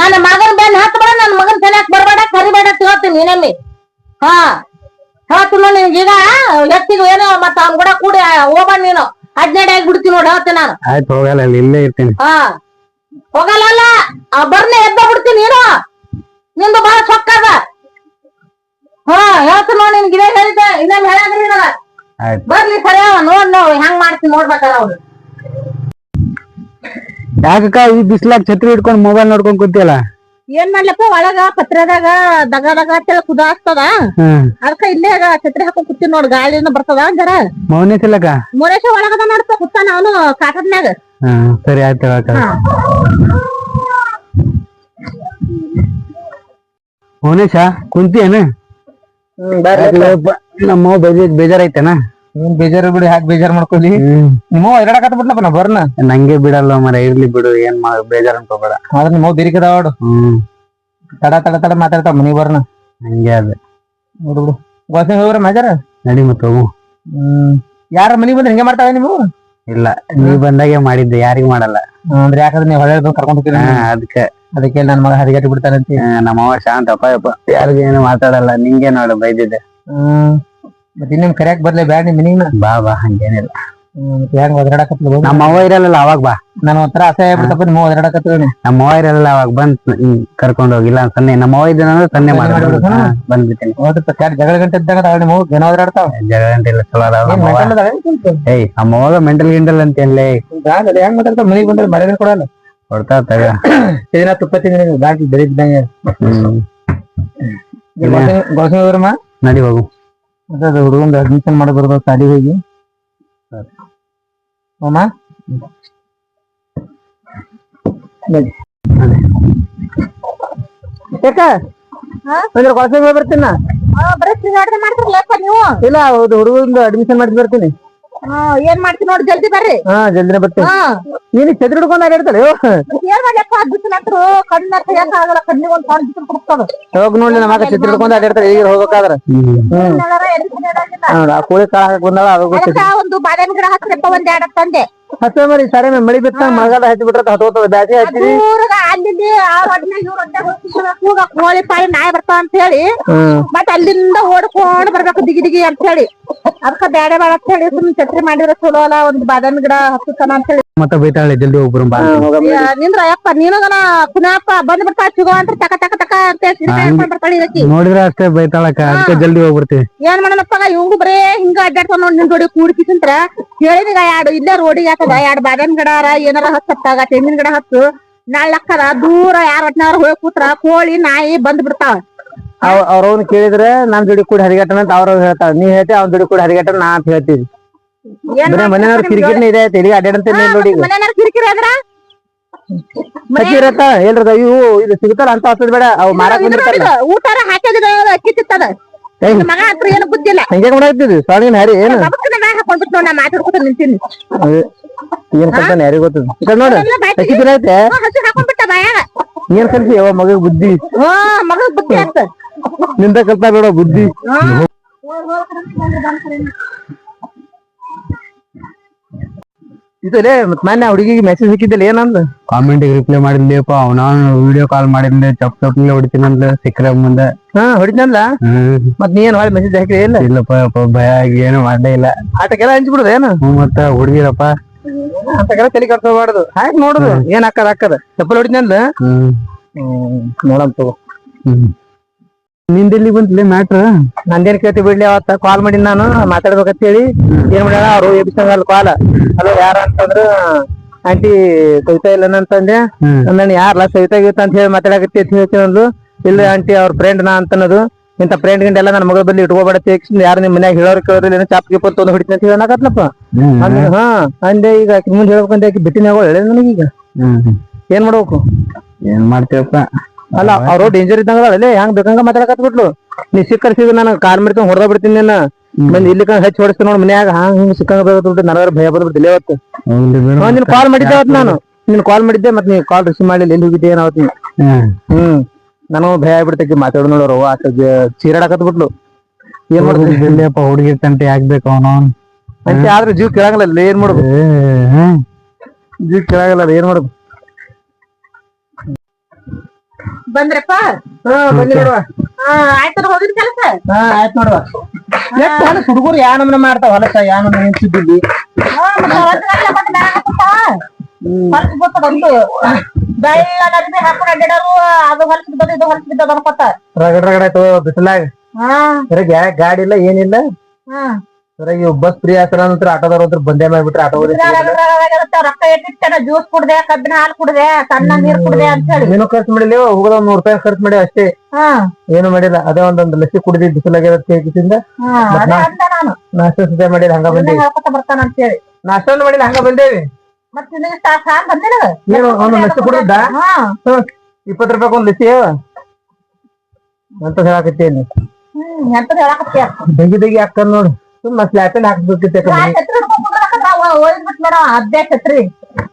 Speaker 1: ನನ್ನ ಮಗನ ಬೆನ್ನ ಹತ್ತು ಬೇಡ. ನನ್ನ ಮಗನ ತಲೆಯಾಕ ಬರಬೇಡ ಕರಿಬೇಡ ಹೇಳ್ತೀನಿ ಇನ್ನೊಮ್ಮೆ. ಹೇಳ್ತೀನಿ ನಿನ್ಗೀಗ ಎತ್ತಿಗೆ ಏನೋ ಮತ್ತ ಅವ್ನ್ ಕೂಡ ಕೂಡಿ ಹೋಗ್ಬಾರ ನೀನು 15 ಆಗಿ ಬಿಡ್ತೀನಿ ನೋಡಿ ಹೇಳ್ತೀನಿ ನಾನು.
Speaker 2: ಆಯ್ತು ಹೋಗಲ್ಲ ಇಲ್ಲೇ ಇರ್ತೀನಿ.
Speaker 1: ಹೋಗಲ್ಲ ಬರ್ನೆ ಎದ್ದ ಬಿಡ್ತೀನಿ ನೀನು. ನಿಂದು ಬಹಳ ಸೊಕ್ಕದ. ಹೇಳ್ತೀನಿ ನೋಡಿ ನಿನ್ಗೆ ಇದೇ ಹೇಳಿದ್ದೆ. ಇನ್ನೊಮ್ಮೆ ಹೇಳಂಗ್ರಿ ನನಗ ಬರ್ಲಿ ಸರಿಯ ನೋಡ್ ನಾವು ಹೆಂಗ್ ಮಾಡ್ತೀನಿ ನೋಡ್ಬೇಕಲ್ಲ ಅವ್ರು.
Speaker 2: ಯಾಕಕ್ಕ ಈ ಬಿಸ್ಲಾಗ ಛತ್ರಿ ಹಿಡ್ಕೊಂಡ್ ಮೊಬೈಲ್ ನೋಡ್ಕೊಂಡ್ ಕೂತಿಯಲ್ಲ?
Speaker 1: ಏನ್ ಮಾಡ್ಲಪ್ಪ ಒಳಗ ಪತ್ರೆದಾಗ ದಗ ದಗ ಅಂತೇಳಿ ಕುದಾಸ್ತದ ಅದಕ್ಕ ಇಲ್ಲೇ ಛತ್ರಿ ಹಾಕೊಂಡ್ ಕೂತೀನಿ ನೋಡ್ ಗಾಳಿನ ಬರ್ತದ ಜರ
Speaker 2: ಮೌನೇಶ್ ಇಲ್ಲಕ್ಕ
Speaker 1: ಮುರೇಶ ಒಳಗದ ನೋಡ್ಪ ಕೂತಾನ ಅವನು ಕಾಟದ್ನ್ಯಾಗ
Speaker 2: ಸರಿ ಆಯ್ತು ಮೌನೇಶ ಕುಂತಿಯೇನ ನಮ್ಮ ಬೇಜಾರೈತೆನ
Speaker 3: ಏನ್ ಬೇಜಾರ ಬಿಡಿ ಹಾಕಿ ಬೇಜಾರ್ ಮಾಡ್ಕೊಲಿ ನಿಮ್ಮ ಎರಡಕತ್ತ ಬಿಡ್ಲಪ್ಪ ನಾ ಬರ್ನ
Speaker 2: ನಂಗೆ ಬಿಡಲ್ಲ ಮರ ಇರ್ಲಿ ಬಿಡು ಏನ್ ಬೇಜಾರ್ ಅನ್ಕೋಬೇಡ
Speaker 3: ಆದ್ರ ನಿಮ್ಮ ಬೇರಿಕದಾವಾಡು ತಡ ತಡ ತಡ ಮಾತಾಡ್ತಾವ ಮನಿಗ್ ಬರ್ನ
Speaker 2: ಹಂಗೆ ಅದ
Speaker 3: ನೋಡು ಬಿಡು ಗೋಸೆ ಹೋಗ್ರ ಮಜಾರ
Speaker 2: ನಡಿ ಮತ್ತ ಹೋಗು
Speaker 3: ಯಾರ ಮನಿಗ್ ಬಂದ್ರೆ ಹಿಂಗೆ ಮಾಡ್ತಾವ ನೀವು
Speaker 2: ಇಲ್ಲ ನೀವ್ ಬಂದಾಗೆ ಮಾಡಿದ್ದೆ ಯಾರಿಗೂ ಮಾಡಲ್ಲ
Speaker 3: ಅಂದ್ರೆ ಯಾಕಂದ್ರೆ ನೀವು ಹೊಳೆ ಕರ್ಕೊಂಡ್ ಹೋಗ್ತೀರಿ ಅದಕ್ಕೆ ನನ್ ಮಗ ಹರಿಗಟ್ಟಿ ಬಿಡ್ತಾನಂತಿ
Speaker 2: ನಮ್ಮವ್ವ ಶಾಂತಪ್ಪ ಯಪ್ಪ ಯಾರಿಗೂ ಏನು ಮಾತಾಡಲ್ಲ ನಿಂಗೆ ನೋಡು ಬೈದಿದ್ದೆ
Speaker 3: ಮತ್ತೆ ಇನ್ನೇನ್ ಕರಿಯಾಕ್ ಬರ್ಲಿ ಬ್ಯಾಡ ನಿಮ್ ಮನಿಗ್ನ
Speaker 2: ಬಾ ಬಾ ಹಂಗೇನಿಲ್ಲ
Speaker 3: ಹೆಂಗ್ ಒದರಾಡಕತ್ಲ
Speaker 2: ನಮ್ಮವ್ವ ಇರಲ್ಲ ಅವಾಗ ಬಾ
Speaker 3: ನಾನು ಒಂಥರ ಅಸಹ್ಯ ಬಿಟ್ಟಪ್ಪ ನಿಮ್ಮ ಒದರಾಡಕತ್ತೀವಿ
Speaker 2: ನಮ್ಮವ್ವ ಇರಲ್ಲ ಅವಾಗ ಬಂದ್ ಕರ್ಕೊಂಡ್ ಹೋಗಿಲ್ಲ ಸನ್ನೆ ನಮ್ಮವ್ವ ಇದ್ದಂದ್ರೆ ಸನ್ನೆ ಬಂದ್ಬಿಡ್ತೀನಿ
Speaker 3: ಜಗಳ ಗಂಟೆ ಇದ್ದಾಗ ನಿಮ್ಮ ಜನ ಒದರಾಡ್ತಾವ
Speaker 2: ಜಗಳ ಗಂಟೆ ಇಲ್ಲ ಚಲೋ ಅದಾವ ಏಯ್ ನಮ್ಮವ್ವಾಗ ಮೆಂಟಲ್ ಗಿಂಟಲ್ ಅಂತ ಏನ್ಲೇ
Speaker 3: ಹೆಂಗ್ ಮಾತಾಡ್ತಾವ ಮನಿಗ್ ಬಂದ್ರೆ ಮರ್ಯಾದೆ ಕೊಡಲ್ಲ
Speaker 2: ಕೊಡ್ತಾ ತಗ
Speaker 3: ಏನ ತುಪ್ಪ ತಿಂಗ ದಾಟಿ ಬೆಳಿದ್ದಂಗೆ ಗೋಸೆ ಹೋಗ್ರಮ್ಮ
Speaker 2: ನಡಿ ಹೋಗು
Speaker 3: ಅದು ಹುಡುಗಂದು ಅಡ್ಮಿಷನ್ ಮಾಡಿ ಬರ್ಬೋದು ಸಾಲಿ ಹೋಗಿ ಅಮ್ಮ ಯಾಕ ಗೋಸೆ ಹೋಗಿ ಬರ್ತೀನ
Speaker 1: ನೀವು
Speaker 3: ಇಲ್ಲ ಹೌದು ಹುಡುಗಂದು ಅಡ್ಮಿಷನ್ ಮಾಡಿ ಬರ್ತೀನಿ
Speaker 1: ಏನ್ ಮಾಡ್ತೀನಿ ನೋಡಿ ಜಲ್ದಿ ಬರ್ರಿ
Speaker 3: ಜಲ್ದಿನ ಬರ್ತೀನಿ ನೀನು ಚದ್ರ ಹಿಡ್ಕೊಂಡು ಆಡಾಡ್ತಾಳೆ
Speaker 1: ಏನ್ ಮಾಡ್ಲಪ್ಪ ಬಿಸಿಲತ್ರು ಕಣ್ಣ ತೆಗಿಯಕ್ಕಾಗಲ್ಲ ಕಣ್ಣಿಗೆ ಒಂದ್ ಸಣ್ಣ ಬಿಸಿಲು ಕುಡ್ತದ
Speaker 3: ಹೋಗ್ ನೋಡ್ಲಿ ನಮ್ಮ ಮಗ ಚತ್ರ ಹಿಡ್ಕೊಂಡು ಆಡಾಡ್ತಾಳೆ ಈಗ ಹೋಗ್ಬೇಕಾದ್ರ ನೋಡ ಆ ಕೋಳಿ ಕಾಳ ಹಾಕಕ್ ಬಂದಾಳ ಅವಾಗ
Speaker 1: ಒಂದು ಬಾದಾಮಿ ಗಿಡ ಹಚ್ಚಿರಪ್ಪ ಒಂದ್ ಎರಡ್ ತಂದೆ
Speaker 3: ಹಸ ಮರಿ ಸರಿ ಮಳಿ ಬಿತ್ತ ಮಳೆಗಾಲ ಹಚ್ಚಿ ಬಿಟ್ರ ಹತ್ತೋತವ ಬ್ಯಾಸಿ ಹಚ್ಚಿ
Speaker 1: ಅಲ್ಲಿ ಕೋಳಿ ಪಾಳಿ ನಾಯಿ ಬರ್ತಾವ ಅಂತ ಹೇಳಿ ಮತ್ ಅಲ್ಲಿಂದ ಓಡ್ಕೊಂಡ್ ಬರ್ಬೇಕು ದಿಗಿ ದಿಗಿ ಅಂತ ಹೇಳಿ ಅದಕ್ಕ ಬ್ಯಾಡೆ ಬೇಡ ಅಂತ ಹೇಳಿ ಸುಮ್ ಛತ್ರಿ ಮಾಡಿದ್ರ ಚಲೋ ಅಲ್ಲ ಒಂದ್ ಬಾದಾಮಿ ಗಿಡ ಹತ್ತತಾನ ಅಂತ ಹೇಳಿ
Speaker 2: ಮತ್ತೆ ಬೈತಾಳೆ ಜಲ್ದಿ ಒಬ್ರು
Speaker 1: ನಿಂದ್ರ ಯಪ್ಪ ನೀನಗನ ಪುನಃ ಬಂದ್ ಬಿಡ್ತಾ ಸಿಗೋ ಅಂತ ತಕ ತಕ ತಕ ಅಂತ ಬರ್ತಾಳಿ ಇದಕ್ಕೆ
Speaker 2: ನೋಡಿದ್ರೆ ಅಷ್ಟೇ ಬೈತಾಳಕ್ಕ ಅದಕ್ಕೆ ಜಲ್ದಿ ಹೋಗ್ಬಿಡ್ತೀವಿ
Speaker 1: ಏನ್ ಮಾಡಣಪ್ಪ ಇವಂಗು ಬರೇ ಹಿಂಗ ಅಡ್ಡಾಡ್ತಾವ ನೋಡ್ ನಿನ್ ಜೋಡಿ ಕೂಡ್ಕಿಸಂತ್ರ ಹೇಳಿದೀಗ ಎರಡು ಇಲ್ಲೇ ರೋಡಿಗೆ ಹಾಕದ ಎರಡ್ ಬಾದಾಮಿ ಗಿಡ ಏನಾರ ಹತ್ತಾಗ ತೆಂಗಿನ ಗಿಡ ಹತ್ತು ನಾಳಕ್ಕದ ದೂರ ಯಾರ ಒಟ್ನಾರ ಹೋಗಿ ಕೂತ್ರ ಕೋಳಿ ನಾಯಿ ಬಂದ್ ಬಿಡ್ತಾವ
Speaker 3: ಅವ್ರವ್ನ ಕೇಳಿದ್ರೆ ನನ್ ಜೋಡಿ ಕೂಡ ಹರಿಗಟ್ಟನ ಅಂತ ಅವ್ರ ಹೇಳ್ತಾವ ನೀ ಹೇಳ್ತಿ ಅವ್ನ ಜೋಡಿ ಕೂಡ ಹರಿಗಟ್ಟನ ನಾ ಅಂತ ಹೇಳ್ತೀವಿ ಮನೆಯವ್ರ ಕಿರಿಕಿರಿನ ಇದೆ ತೆಲಿಗೆ ಅಡ್ಡಾಡಂತ ನೋಡಿ
Speaker 1: ಮನೆಯವ್ರ ಕಿರಿಕಿರಿ ಆದ್ರ
Speaker 3: ಇರತ್ತ ಹೇಳ್ರದ ಇವು ಇದು ಸಿಗುತ್ತಲ್ಲ ಅಂತ ಹತ್ತದ ಬೇಡ ಅವ್ ಮಾರಾಕ್ ಬಂದಿರ್ತಾರಲ್ಲ
Speaker 1: ಊಟಾರ ಹಾಕಿದ್ರ ಅಕ್ಕಿ ತಿತ್ತದ ಮಗ ಹತ್ರ ಏನು ಬುದ್ಧಿ ಇಲ್ಲ
Speaker 3: ಹಂಗೆ ಮಾಡಾಕ್ತಿದ್ವಿ ಸ್ವಾಮಿನ ಹರಿ ಏನು
Speaker 1: ಹಾಕೊಂಡ್ಬಿಟ್ಟು ನೋಡ್ ನಾ ಮಾತಾಡ್ಕೊತ ನಿಂತೀನಿ
Speaker 3: ಏನ್ ಕಲ್ತಾನೆ ಯಾರಿಗ ಗೊತ್ತದ ಈ ನೋಡ ಅಕ್ಕಿ ದಿನ ಐತೆ
Speaker 1: ಹಸಿ ಹಾಕೊಂಡ್ಬಿಟ್ಟ ಬಾಯಾಗ
Speaker 3: ಏನ್ ಕಲ್ತಿ ಯಾವ ಮಗ ಬುದ್ಧಿ
Speaker 1: ಮಗ ಬುದ್ಧಿ ಆಗ್ತ
Speaker 3: ನಿಂದ ಕಲ್ತಾ ಬೇಡ ಬುದ್ಧಿ ಇದಲ್ಲೇ ಮತ್ ಮೊನ್ನೆ ಹುಡುಗಿಗೆ ಮೆಸೇಜ್ ಹಾಕಿದ್ದಲ್ಲ ಏನಂದ
Speaker 2: ಕಾಮೆಂಟ್ ರಿಪ್ಲೈ ಮಾಡಿದ್ಲಿಪ್ಪ ಅವನ ವಿಡಿಯೋ ಕಾಲ್ ಮಾಡಿದ್ಲೆ ಚಪ್ ಚಪ್ಲೆ ಹೊಡಿತೀನಂದ್ಲ ಸಿಕ್ಕರ ಮುಂದೆ
Speaker 3: ಹೊಡಿದ್ನಲ್ಲ ಮತ್ ನೀ ಏನ್ ಮಾಡಿ ಮೆಸೇಜ್ ಹಾಕಿ ಇಲ್ಲ
Speaker 2: ಇಲ್ಲಪ್ಪ ಭಯ ಆಗಿ ಏನು ಮಾಡೇ ಇಲ್ಲ
Speaker 3: ಆಟಕ್ಕೆಲ್ಲ ಹಂಚ್ಬಿಡುದ ಏನು
Speaker 2: ಮತ್ತ ಹುಡುಗಿರಪ್ಪ
Speaker 3: ಅಂತಕ್ಕೆಲ್ಲ ತಲೆ ಕಟ್ಕೋಬಾರ್ದು ಹಾಕಿ ನೋಡುದು ಏನ್ ಹಾಕದ ಚಪ್ಪಲ್ ಹೊಡಿದ್ನಂದ ನೋಡಮ್ ತಗೋ
Speaker 2: ನಿಂದೆಲ್ಲಿ ಬಂತಿಲ್ಲ ಮ್ಯಾಟ್ರ್
Speaker 3: ನಂದೇನ್ ಕೇಳ್ತಿ ಬಿಡ್ಲಿ ಅವತ್ತ ಕಾಲ್ ಮಾಡಿ ನಾನು ಮಾತಾಡ್ಬೇಕಂತ ಹೇಳಿ ಏನ್ ಮಾಡ್ಯಾಳ ಅವ್ರು ಎಬ್ಬಿಸಂಗಲ್ಲ ಕಾಲ್ ಹಲೋ ಯಾರ ಅಂತಂದ್ರ ಆಂಟಿ ಸವಿತಾ ಇಲ್ಲ ಅಂತಂದೆ ನಾನು ಯಾರಲ್ಲ ಸವಿತಾ ಗೀತ ಅಂತ ಹೇಳಿ ಮಾತಾಡಕತ್ತಿ ಅಂತ ಹೇಳ್ತೀನಂದ್ಲು ಇಲ್ಲ ಆಂಟಿ ಅವ್ರ ಫ್ರೆಂಡ್ ನಾ ಅಂತನದು ಇಂತ ಫ್ರೆಂಡ್ ಗಿಂಡ್ ಎಲ್ಲ ನನ್ನ ಮಗಳ ಬಲ್ಲಿ ಇಟ್ಕೋಬೇಡತ್ತೆ ಯಾರು ನಿಮ್ ಮನ್ಯಾಗ ಹೇಳೋರ್ ಕೇಳೋದಿಲ್ಲ ಚಾಪ್ ಗಿಪ್ ತೊಂದು ಹೊಡಿತೀನಿ ಅಂತ ಹೇಳಕತ್ಲಪ್ಪ ಹಾ ಅಂದೆ ಈಗ ಆಕಿ ಮುಂದೆ ಹೇಳ್ಬೇಕಂತ ಆಕಿ ಬಿಟ್ಟಿನ ಹೇಳ ನನಗೀಗ ಏನ್ ಮಾಡ್ಬೇಕು
Speaker 2: ಏನ್ ಮಾಡ್ತೀವಪ್ಪ
Speaker 3: ಅಲ್ಲ ಅವ್ರು ಡೇಂಜರ್ ಇದ್ದಂಗ ಅಲ್ಲೇ ಹೆಂಗ್ ಬೇಕಂಗ ಮಾತಾಡಕತ್ ಬಿಟ್ಲು ನೀ ಸಿಕ್ಕರ್ ಸಿಗ ನಾನು ಕಾರ್ ಮಾಡ್ತೀನಿ ಹೊಡೆದ ಬಿಡ್ತೀನಿ ನೀನ ಬಂದ್ ಇಲ್ಲಿ ಹಚ್ಚಿ ಹೊಡಿಸ್ತೀನಿ ನೋಡ್ ಮನ್ಯಾಗ ಹಿಂಗ್ ಸಿಕ್ಕಂಗ ಬಿಟ್ಟು ನನಗಾರ ಭಯ ಬಂದ್ಬಿಡ್ತಿಲ್ಲ ಇವತ್ತು ನೀನ್ ಕಾಲ್ ಮಾಡಿದ್ದೆ ಅವತ್ತು ನಾನು ನೀನ್ ಕಾಲ್ ಮಾಡಿದ್ದೆ ಮತ್ ನೀ ಕಾಲ್ ರಿಸೀವ್ ಮಾಡ್ಲಿಲ್ಲ ಎಲ್ಲಿ ಹೋಗಿದ್ದೆ ಏನಾವತ್ತಿ ನನಗೂ ಭಯ ಆಗ್ಬಿಡ್ತೈತಿ ಮಾತಾಡೋ ನೋಡೋರು ಆತ ಚೀರಾಡಕತ್ ಬಿಟ್ಲು ಏನ್ ಮಾಡ್ತೀನಿ
Speaker 2: ಹುಡುಗಿ ತಂಟೆ ಆಗ್ಬೇಕು ಅವನು
Speaker 3: ಅಂತ ಆದ್ರೆ ಜೀವ ಕೇಳಂಗಿಲ್ಲ ಏನ್ ಮಾಡುದು ಜೀವ ಕೇಳಂಗಿಲ್ಲ ಏನ್ ಮಾಡುದು
Speaker 1: ಬಂದ್ರಪ್ಪ
Speaker 3: ಬಂದಿ ನೋಡುವ
Speaker 1: ಆಯ್ತು ಹೋಗಿದ್ ಕೆಲಸ
Speaker 3: ಆಯ್ತು ನೋಡುವ ಎಷ್ಟು ಹುಡುಗರು ಯಾ ನಮ್ನ ಮಾಡ್ತಾವ ಹೊಲಸ ಯಾ ನಮ್ನ ನಿಂತಿದ್ದಿ
Speaker 1: ಬಂದು ಬೆಳ್ಳ ನದಿ ಹಾಕೊಂಡು ಅಡ್ಡಾಡೋರು ಅದು ಹೊಲಸಿದ್ ಬಂದು ಇದು ಹೊಲಸಿದ್ದ ಬರ್ಕೊತ
Speaker 3: ರಗಡ್ ರಗಡ ಆಯ್ತು ಬಿಸಿಲಾಗ ಗಾಡಿ ಇಲ್ಲ ಏನಿಲ್ಲ
Speaker 2: ಇವ್ ಬಸ್ ಫ್ರೀ ಆಗ್ತಾರ ನಂತರ ಆಟೋದವ್ರ ಹತ್ರ ಬಂದೇ ಮಾಡ್ಬಿಟ್ರೆ ಆಟೋ
Speaker 1: ರೊಕ್ಕ ಇಟ್ಟಿರ್ತೇನೆ ಜ್ಯೂಸ್ ಕುಡ್ದೆ ಕಬ್ಬಿನ ಹಾಲು ಕುಡ್ದೆ ತಣ್ಣ ನೀರ್ ಕುಡ್ದೆ ಅಂತ ಹೇಳಿ
Speaker 2: ಏನು ಖರ್ಚು ಮಾಡಿಲ್ಲ ಹೋಗೋದ್ ಒಂದ್ ₹100 ಖರ್ಚು ಮಾಡಿ ಅಷ್ಟೇ ಏನು ಮಾಡಿಲ್ಲ ಅದೇ ಒಂದೊಂದು ಲಸಿ ಕುಡಿದಿ ಬಿಸಿಲಾಗ್ಯದ ಕೇಕಿಸಿಂದ
Speaker 1: ನಾನು
Speaker 2: ನಾಷ್ಟ ಸುದ್ದಿ ಮಾಡಿಲ್ಲ ಹಂಗ ಬಂದೇವಿ
Speaker 1: ಬರ್ತಾನ ಅಂತ ಹೇಳಿ
Speaker 2: ನಾಷ್ಟವನ್ನು ಮಾಡಿಲ್ಲ ಹಂಗ ಬಂದೇವಿ
Speaker 1: ಮತ್ತೆ ಬಂದಿನ
Speaker 2: ಏನು ಒಂದು ಲಸಿ ಕುಡಿದ ₹20 ಒಂದ್ ಲಸಿ ಅಂತ ಹೇಳಾಕತ್ತೇನಿ
Speaker 1: ಎಂತದ ಹೇಳಕತ್ತೀಯ
Speaker 2: ದಗಿ ಹಾಕಂದ್ ನೋಡು ಸುಮ್ಮ ಸ್ಲ್ಯಾಪಲ್ಲಿ ಹಾಕ್ಬೇಕಿತ್ತು
Speaker 1: ಹೋಗ್ಬಿಟ್ ನೋಡ ಅದ್ದೇ ಛತ್ರಿ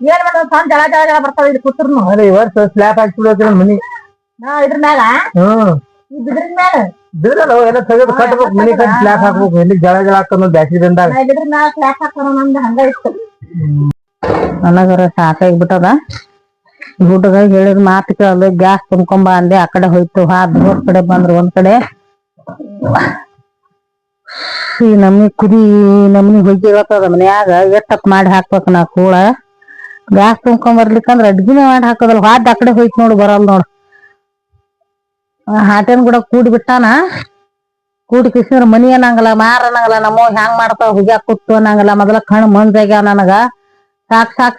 Speaker 1: ಏನ್ ಮಾಡೋದು ಸಣ್ಣ ಜಳ ಜಳ ಜಳ ಬರ್ತಾವ ಇಲ್ಲಿ ಕೂತ್ರು
Speaker 2: ಅದೇ ಈ ವರ್ಷ ಸ್ಲ್ಯಾಪ್ ಹಾಕ್ಬಿಡ್ಬೇಕು ಮನಿ
Speaker 1: ಇದ್ರ ಮ್ಯಾಲ ಈ ಬಿದ್ರಿನ ಮ್ಯಾಲ
Speaker 2: ಬಿದ್ರಲ್ಲ ಎಲ್ಲ ತೆಗೆದು ಕಟ್ಬೇಕು ಮನಿ ಕಟ್ಟಿ ಸ್ಲ್ಯಾಪ್ ಹಾಕ್ಬೇಕು ಎಲ್ಲಿ ಜಳ ಜಳ ಹಾಕೋದು ಬ್ಯಾಸಿಗೆ ಬಂದಾಗ
Speaker 1: ಬಿದ್ರ ಮ್ಯಾಲ ಸ್ಲ್ಯಾಪ್ ಹಾಕೋಣ ನಮ್ದು ಹಂಗ ಇತ್ತು
Speaker 3: ನನಗರ ಸಾಕಾಗ್ಬಿಟ್ಟದ ಹುಡುಗ ಹೇಳಿದ ಮಾತು ಕೇಳಲ್ಲ ಗ್ಯಾಸ್ ತುಂಬ್ಕೊಂಬ ಅಂದೆ ಆ ಕಡೆ ಹೋಯ್ತು ದೂರ ಕಡೆ ಬಂದ್ರು ಒಂದ್ ಕಡೆ ಈ ನಮ್ನಿ ಕುದಿ ನಮ್ನಿ ಹೊಯ್ಗೆ ಹೇಳ್ತದ ಮನ್ಯಾಗ ಎಟ್ಟತ್ ಮಾಡಿ ಹಾಕ್ಬೇಕು ನಾ ಕೂಳ ಗ್ಯಾಸ್ ತುಂಬ್ಕೊಂಡ್ ಬರ್ಲಿಕ್ಕಂದ್ರ ಅಡ್ಗಿನೇ ಮಾಡಿ ಹಾಕೋದಲ್ಲ ಆ ಕಡೆ ಹೋಯ್ತು ನೋಡು ಬರಲ್ ನೋಡು ಹಾಟೇನ್ ಕೂಡ ಕೂಡಿ ಬಿಟ್ಟಾನ ಕೂಡಿ ಕಿಸಿದ್ರ ಮನಿ ಅನ್ನಂಗಲ್ಲ ಮಾರ ಅನ್ನಂಗಲ್ಲ ನಮ್ಮ ಹ್ಯಾಂಗ್ ಮಾಡ್ತಾವ ಹುಗ್ಯಾಕ್ ಕುತ್ತು ಅನ್ನಂಗಲ್ಲ ಮೊದಲ ಕಣ್ಣು ಮಂಜಾಗ್ಯಾವ ನನಗ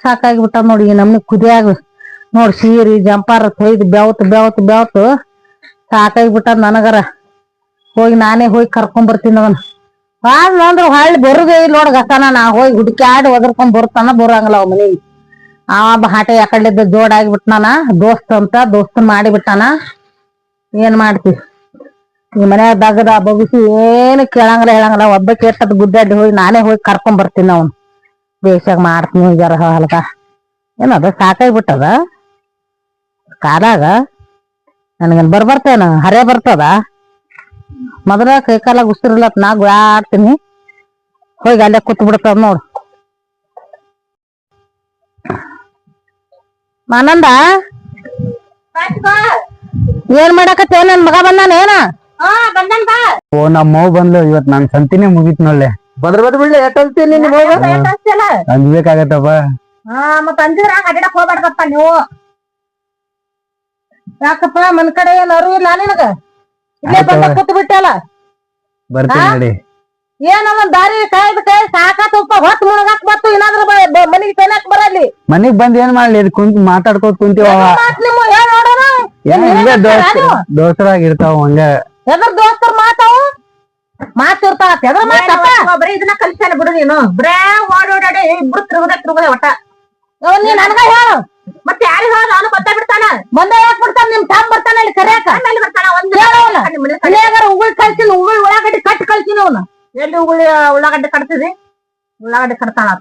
Speaker 3: ಸಾಕಾಗಿ ಬಿಟ್ಟ ನೋಡಿ ಈ ನಮ್ನಿ ಕುದಿಯಾಗ ನೋಡ್ ಸೀರಿ ಜಂಪಾರ ತೊಯ್ದು ಬೆವತ್ ಸಾಕಾಗಿ ಬಿಟ್ಟ ನನಗರ ಹೋಗಿ ನಾನೇ ಹೋಗಿ ಕರ್ಕೊಂಡ್ ಬರ್ತೀನಿ ಅವನ್ ಅಂದ್ರ ಹೊಳ್ಳಿ ಬರುದೇ ಇಲ್ಲ ನೋಡ್ ಗಸನ ನಾ ಹೋಗಿ ಹುಡುಕ್ಯಾಡಿ ಒದರ್ಕೊಂಡ್ ಬರ್ತಾನ ಬರಂಗಿಲ್ಲ ಅವ್ ಮನಿಗೆ ಹಾಟೆ ಯಾಕಡ್ಲಿದ್ದ ಜೋಡ್ ಆಗಿಬಿಟ್ನಾನ ದೋಸ್ತನ್ ಮಾಡಿ ಬಿಟ್ಟಾನ ಏನ್ ಮಾಡ್ತಿ ಈ ಮನ್ಯಾಗ ದಗದ ಬಗ್ಸಿ ಏನು ಕೇಳಂಗಿಲ್ಲ ಹೇಳಂಗಿಲ್ಲ ಒಬ್ಬ ಕೆಟ್ಟದ್ ಗುದ್ದಾಡಿ ಹೋಗಿ ನಾನೇ ಹೋಗಿ ಕರ್ಕೊಂಡ್ ಬರ್ತೀನಿ ಅವ್ನು ಬೇಸಾಗ ಮಾಡ್ತೀನಿ ಜರ ಹೊಲಕ ಏನದ ಸಾಕಾಗ್ಬಿಟ್ಟದ ಕಾಲಾಗ ನನ್ಗೇನ್ ಬರ್ತೇನ ಹರೇ ಬರ್ತದ ಮೊದಲ ಕೈಕಾಲ ಉಸಿರಿಲ್ಲ ನಾ ಗುಳಾಡ್ತೀನಿ ಹೋಗಿ ಅಲ್ಲೇ ಕೂತ್ ಬಿಡ್ತದ ನೋಡು ಆನಂದ ಏನ್ ಮಾಡಕತ್ತೇ ನನ್ ಮಗ ಬಂದಾನ ಏನ
Speaker 2: ಓ ನಮ್ಮ ಮಗು ಬಂದ್ಲು ಇವತ್ ನನ್ ಸಂತಿನೇ ಮುಗೀತ್ ನೋಡ್ಲೆ ಬದ್ರ ಬಿಡ್ಲೆ ಎಟ್ಟಂತೀನಿ ನಿಮ್ ಅಂಜ್ಬೇಕಾಗತ್ತಪ್ಪ
Speaker 1: ಮತ್ತ ಅಂಜಿದ್ರ ಅಡ್ಡಾಡಕ್ ಹೋಗ್ಬಾರ್ದಪ್ಪ ನೀವು ಯಾಕಪ್ಪ ಮನ್ ಕಡೆ ಏನ್ ಅರಿವು ಇಲ್ಲ ನಿನಗ ಇಲ್ಲೇ ಬಂದ ಕೂತ್ ಬಿಟ್ಟಲ್ಲ
Speaker 2: ಬರ್ತೀನಿ ನೋಡಿ
Speaker 1: ಏನವ ದಾರಿ ಕಾಯ್ದು ಸಾಕಾತಪ್ಪ ಹೊತ್ತು ಮುಣಗಾಕ್ ಬತ್ತು ಏನಾದ್ರು ಮನಿಗೆ ಕೈಲಾಕ್ ಬರಲಿ
Speaker 2: ಮನಿಗ್ ಬಂದ್ ಏನ್ ಮಾಡ್ಲಿ ಕುಂತ್ ಮಾತಾಡ್ಕೋತ ಕುಂತೀವ ದೋಸ್ತರಾಗಿರ್ತಾವ ಹಂಗ
Speaker 1: ಎದ್ರ ದೋಸ್ತರ್ ಮಾತಿರ್ತಾವ ಎದ್ರ ಮಾತಪ್ಪ ಬರೀ ಇದನ್ನ ಕಲಿಸ್ತಾನೆ ಬಿಡು ನೀನು ಬರೇ ಓಡೋಡಾಡಿ ಇಬ್ರು ತಿರುಗದೆ ಒಟ್ಟ ನೀ ನನ್ಗ ಹೇಳು ಮತ್ತೆ ಯಾರಿಗ ಹೇಳ ಅವನು ಗೊತ್ತಾಗ್ಬಿಡ್ತಾನ ಬಂದ ಯಾಕೆ ಬಿಡ್ತಾನ ನಿಮ್ ತಾಮ್ ಬರ್ತಾನ ಇಲ್ಲಿ ಕರೆಯಾಕ ಉಗುಳ್ ಕಳ್ಸಿನಿ ಉಗುಳ್ ಉಳ್ಳಾಗಡ್ಡಿ ಕಟ್ ಕಳ್ಸಿನಿ ಅವನು ಎಲ್ಲಿ ಉಳ್ಳಾಗಡ್ಡಿ ಕಟ್ತಿದಿ ಉಳ್ಳಾಗಡ್ಡಿ ಕಟ್ತಾನ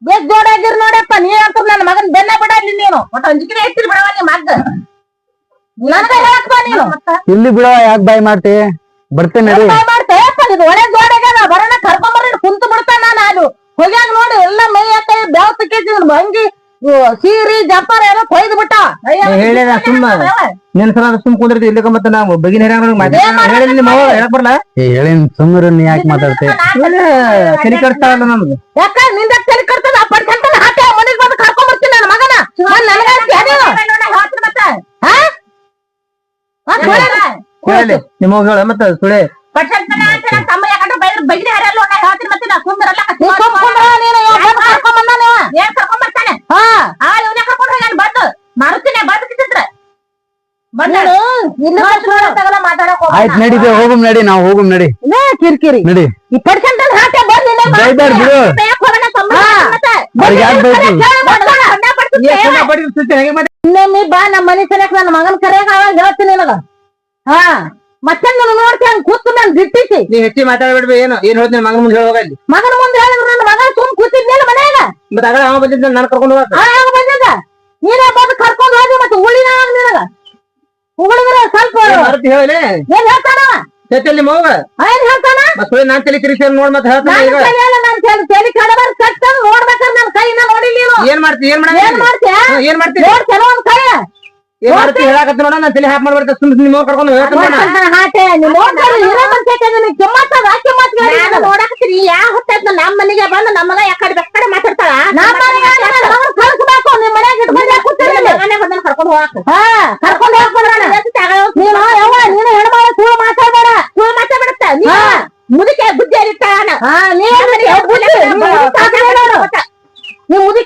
Speaker 1: ಬೇಸ್ ಜೋಡಾಗಿರ್ ನೋಡಪ್ಪ ನೀ ಅಂತ ನನ್ನ ಮಗನ್ ಬೆನ್ನ ಬಿಡಲಿ ನೀನು ಒಟ್ಟ ಅಂಜಿಕೆ ಹೆಚ್ಚಿರಿ ಬಿಡವ ನೀ ಮಗ್ಗ ನನಗ ಹೇಳಕ್ ಬಾ ನೀನು
Speaker 2: ಇಲ್ಲಿ ಬಿಡವ ಯಾಕೆ ಬಾಯ್ ಮಾಡ್ತಿ ಬರ್ತೇನೆ
Speaker 1: ಮಾಡ್ತೇಪ್ಪ ಇದು ಒಳ್ಳೆ ಜೋಡಾಗ್ಯದ ಬರೋಣ ಕರ್ಕೊಂಬರ್ರಿ ಕುಂತು ಬಿಡ್ತಾನ ನಾನು ಹೋಗ್ಯಾಗ ನೋಡಿ ಎಲ್ಲ ಮೈ ಹಾಕಿ ಬೆವತ್ ಕೇಳ್ತಿದ್ ಅಂಗಿ ಸೀರಿ ಜಂಪರ್ ಎಲ್ಲ ಕೊಯ್ದು ಬಿಟ್ಟ
Speaker 2: ಹೇಳಿದ ಸುಮ್ಮ ನಿನ್ ಸಲ ಸುಮ್ ಕುಂದಿರ್ತಿ ಇಲ್ಲಿ ಮತ್ತೆ ನಾವು ಬಗಿನ ಹೇಳಕ್ ಬರ್ಲಾ ಹೇಳಿನ್ ಸುಮ್ಮರು ನೀ ಯಾಕೆ ಮಾತಾಡ್ತಿ ತಲೆ ಕಡಿಸ್ತಾವಲ್ಲ ನಮ್ಗೆ
Speaker 1: ಯಾಕ ನಿಂದ ತಲೆ ಕಡ್ತದ ಪಡ್ಕಂತ ಹಾಕಿ ಮನೆಗೆ ಬಂದು ಕರ್ಕೊಂಡ್ ಬರ್ತೀನಿ ನನ್ನ ಮಗನ
Speaker 2: ನಿಮ್ಮ ಹೇಳ ಮತ್ತ ಸುಳೆ
Speaker 1: ತಮ್ಮ ಯಾಕಂದ್ರೆ ಬೈಲಿ ಹರಲ್ಲ ಹೇಳ್ತೀನಿ ಮತ್ತೆ ನಾ ಕುಂದ್ರಲ್ಲ ಏನ್ ಕರ್ಕೊಂಡ್ ಬರ್ತಾನೆ ಇವನೇ ಕರ್ಕೊಂಡು ಹೋಗಿ ಬಂದು ಮಾರುತಿನೇ ಬದುಕಿದ್ರೆ
Speaker 2: ಆಯ್ತು ನಡಿದೆ ಹೋಗುಮ್ ನಡಿ ನಾವು ಹೋಗುಮ್ ನಡಿ
Speaker 1: ಕಿರಿಕಿರಿ
Speaker 2: ನಡಿ
Speaker 1: ಈ ಪರ್ಸೆಂಟ್ ಹಾಕಿ ಇನ್ನೊಮ್ಮೆ ಬಾ ನಮ್ಮ ಮನೆ ಸರಿಯಾಕ ನನ್ನ ಮಗನ್ ಕರೆಯಾಗ ಅವಾಗ ಹೇಳ್ತೀನಿ ನನಗ ಮತ್ತೆ ನಾನು ನೋಡ್ತೀನಿ ಕೂತು ನಾನು ಬಿಟ್ಟಿಸಿ
Speaker 2: ನೀ ಹೆಚ್ಚಿ ಮಾತಾಡ್ಬಿಡ್ಬಿ ಏನು ಏನ್ ಹೇಳ್ತೀನಿ ಮಗನ ಮುಂದೆ ಹೇಳುವಾಗ ಅಲ್ಲಿ
Speaker 1: ಮಗನ ಮುಂದೆ ಹೇಳಿದ್ರು ನನ್ನ ಮಗ ಸುಮ್ ಕೂತಿದ್ನೇನ ಮನ್ಯಾಗ
Speaker 2: ಮತ್ತೆ ಅಗಳ ಅವ ಬಂದಿದ್ದ ನಾನು ಕರ್ಕೊಂಡು ಹೋಗ
Speaker 1: ಬಂದಿದ್ದ ನೀನೇ ಬಂದು ಕರ್ಕೊಂಡು ಹೋಗಿ ಮತ್ತೆ ಉಳಿನ ನಿನಗ ಉಳಿದ್ರೆ ಸ್ವಲ್ಪ
Speaker 2: ಹೇಳಿ
Speaker 1: ಏನ್ ಹೇಳ್ತಾನವ
Speaker 2: ಚೇತಲ್ಲಿ ಮಗ
Speaker 1: ಏನ್ ಹೇಳ್ತಾನ
Speaker 2: ಮತ್ತೆ ನಾನ್ ತಲೆ ತಿರುಗಿ ನೋಡ್ ಮತ್ತೆ ಹೇಳ್ತಾನೆ ಈಗ
Speaker 1: ನಾನು ತಲೆ ಕಡಬಾರ್ ಕಟ್ಟ ನೋಡ್ಬೇಕಾದ್ರೆ ನನ್ನ ಕೈನ ನೋಡಿ ನೀನು
Speaker 2: ಏನ್ ಮಾಡ್ತಿ ಏನ್
Speaker 1: ಮಾಡ್ತೀಯ
Speaker 2: ಏನ್ ಮಾಡ್ತಿ
Speaker 1: ನೋಡ್ತೇನ ಒಂದ್ ಕೈ
Speaker 2: ಏನ್ ಮಾಡ್ತಿ ಹೇಳಕತ್ತ ನೋಡ ನಾನು ತಲೆ ಹಾಪ್ ಮಾಡ್ಬಿಡ್ತ ಸುಮ್ಮನೆ ನಿಮ್ಮ ಕರ್ಕೊಂಡು
Speaker 1: ನೋಡಾಕತ್ತೀರಿ ಯಾವ ಹೊತ್ತಾಯ್ತು ನಮ್ಮ ಮನೆಗೆ ಬಂದು ನಮ್ಮಗ ಯಾಕಡೆ ಬೆಕ್ಕಡೆ ಮಾತಾಡ್ತಾಳ ನಿಮ್ ಮನ್ಯಾಗ ಇಟ್ಕೊಂಡು ಕರ್ಕೊಂಡು ಹೋಗಕ್ ಕರ್ಕೊಂಡು ನೀನು ಹೆಣ್ಮಾಡ ಸುಳ್ಳು ಮಾತಾಡ್ಬೇಡ ಸುಳ್ಳು ಮಾತಾಡ್ಬಿಡತ್ತ ಮುದುಕೆ ಬುದ್ಧಿ ಇರ್ತಾಳ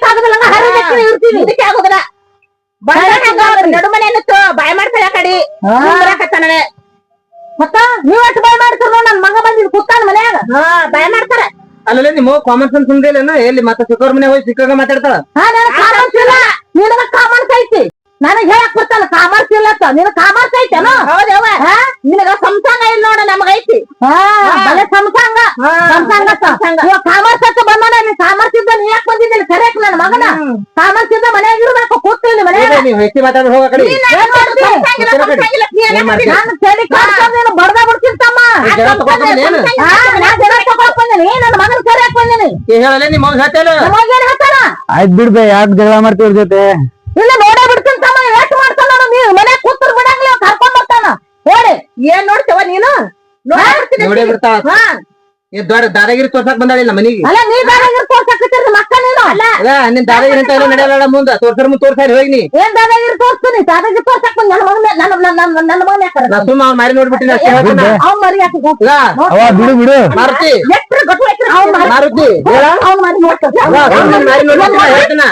Speaker 1: ಮುದಕ್ಕೆ ಆಗುದಿಲ್ಲ ಹರಿದಕ್ಕೆ ಇರ್ತೀವಿ
Speaker 4: ಇದಕ್ಕೆ ಆಗುದಿಲ್ಲ ನಡುಮನೆ ಬಾಯ್ ಮಾಡ್ತಾಳೆ ಆ ಕಡೆ ಬರಾಕತ್ತಾನೆ
Speaker 1: ಮತ್ತ ನೀವ್ ಅಷ್ಟು ಬಾಯ್ ಮಾಡ್ತಾರ ನನ್ ಮಗ ಬಂದಿದ್ ಕೂತಾನ ಮನ್ಯಾಗ
Speaker 4: ಬಾಯ್ ಮಾಡ್ತಾರ
Speaker 2: ಅಲ್ಲೇ ನಿಮ್ಮ ಕಾಮನ್ ಸೆನ್ಸ್ ಮುಂದೆ ಎಲ್ಲಿ ಮತ್ತೆ ಸಿಕ್ಕವ್ರ ಮನೆ ಹೋಗಿ ಸಿಕ್ಕಾಗ ಮಾತಾಡ್ತಾಳ
Speaker 1: ಕಾಮರ್ಸ್ ಇಲ್ಲ ನಿನಗ ಕಾಮರ್ಸ್ ಐತಿ ನನಗ್ ಹೇಳಕ್ ಬರ್ತಾನ ಕಾಮರ್ಸ್ ಇಲ್ಲ ನಿನಗ ಕಾಮರ್ಸ್ ಐತೇನೋ
Speaker 4: ಹೌದವ ನಿನಗ ಸಂಸಾಂಗ ಇಲ್ಲ ನೋಡ ನಮಗೈತಿ
Speaker 1: ಬಲೆ ಸಂಸಾಂಗ ಕಾಮರ್ಸ್ ಅಂತ ಬಂದಾನ ನೀ ಕಾಮರ್ಸ್ ಇದ್ದ ನೀ ಯಾಕೆ ಬಂದಿದ್ದೀನಿ ಕರೆಕ್ಟ್ ನನ್ನ ಮಗನ ಕಾಮರ್ಸ್ ಇದ್ದ ಮನ್ಯಾಗ ಇರ್ಬೇಕು ಕೂತೀನಿ ಮನ್ಯಾಗ
Speaker 2: ನೀವು ಹೆಚ್ಚಿ ಮಾತಾಡ ಹೋಗ ಕಡೆ
Speaker 1: ನಾನು ತಲೆ ನೀನು ಬಡ್ದ ಬಿಡ್ತಿರ್ತಮ್ಮ ತಗೊಳಕ್ ಬಂದಿನಿ ನನ್ನ ಮಗನ ಕರೆಯಕ್ ಬಂದಿನಿ
Speaker 2: ಹೇಳಲ್ಲ ನಿಮ್ಮ ಮಗ ಹೇಳ್ತೇನೆ
Speaker 1: ನಮಗೇನ್ ಹೇಳ್ತಾನ
Speaker 3: ಆಯ್ತ್ ಬಿಡ್ಬೆ ಯಾಕೆ ಜಗಳ ಮಾಡ್ತೀವ್ರ ಜೊತೆ
Speaker 1: ಇಲ್ಲ ನೋಡೇ ಬಿಡ್ತೀನಿ ತಮ್ಮ ಎಷ್ಟು ಮಾಡ್ತಾನ ನೋಡು ನೀವು ಮನೆ ಕೂತ್ರು ಬಿಡಂಗಿಲ್ಲ ಕರ್ಕೊಂಡ್ ಬರ್ತಾನ ನೋಡಿ
Speaker 4: ಏನ್ ನೋಡ್ತೇವ ನೀನು
Speaker 2: ನೋಡೇ ಬಿಡ್ತಾ ದೊಡ್ಡ ದಾದಾಗಿರಿ ತೋರ್ಸಕ್ ಬಂದಾಳಿಲ್ಲ ಮನಿಗೆ
Speaker 1: ಅಲ್ಲ ನೀ ದಾದಾಗಿರಿ ತೋರ್ಸಕತ್ತಿರ ಮಕ್ಕ ನೀನು
Speaker 2: ಅಲ್ಲ ನಿನ್ ದಾದಾಗಿರಿ ಅಂತ ಏನೋ ನಡೆಯಲ್ಲ ಮುಂದ ತೋರ್ಸರ್ ಮುಂದ್ ತೋರ್ಸಾರಿ ಹೋಗಿ ನೀ
Speaker 1: ಏನ್ ದಾದಾಗಿರಿ ತೋರ್ಸ್ತೀನಿ ದಾದಾಗಿರಿ ತೋರ್ಸಕ್ ಬಂದ್ ನನ್ನ ಮಗನ
Speaker 2: ನಾ ಸುಮ್ಮ ಅವ್ನ ಮಾರಿ ನೋಡ್ಬಿಟ್ಟಿನ ಅಷ್ಟೇ ಹೇಳ್ತಾನ
Speaker 1: ಅವ್ನ್ ಮರಿ ಯಾಕೆ
Speaker 3: ಅವ ಬಿಡು ಬಿಡು
Speaker 2: ಮಾರುತಿ
Speaker 1: ಎಷ್ಟ್ರ ಗಟ್ಟು ಹಾಕಿರ ಅವ್ನ್ ಮರಿ
Speaker 2: ಮಾರುತಿ ಹೇಳ
Speaker 1: ಅವ್ನ್ ಮರಿ ನೋಡ್ತಾನ
Speaker 2: ನಿನ್ ಮಾರಿ ನೋಡ್ಬಿಟ್ಟಿನ ಹೇಳ್ತಾನ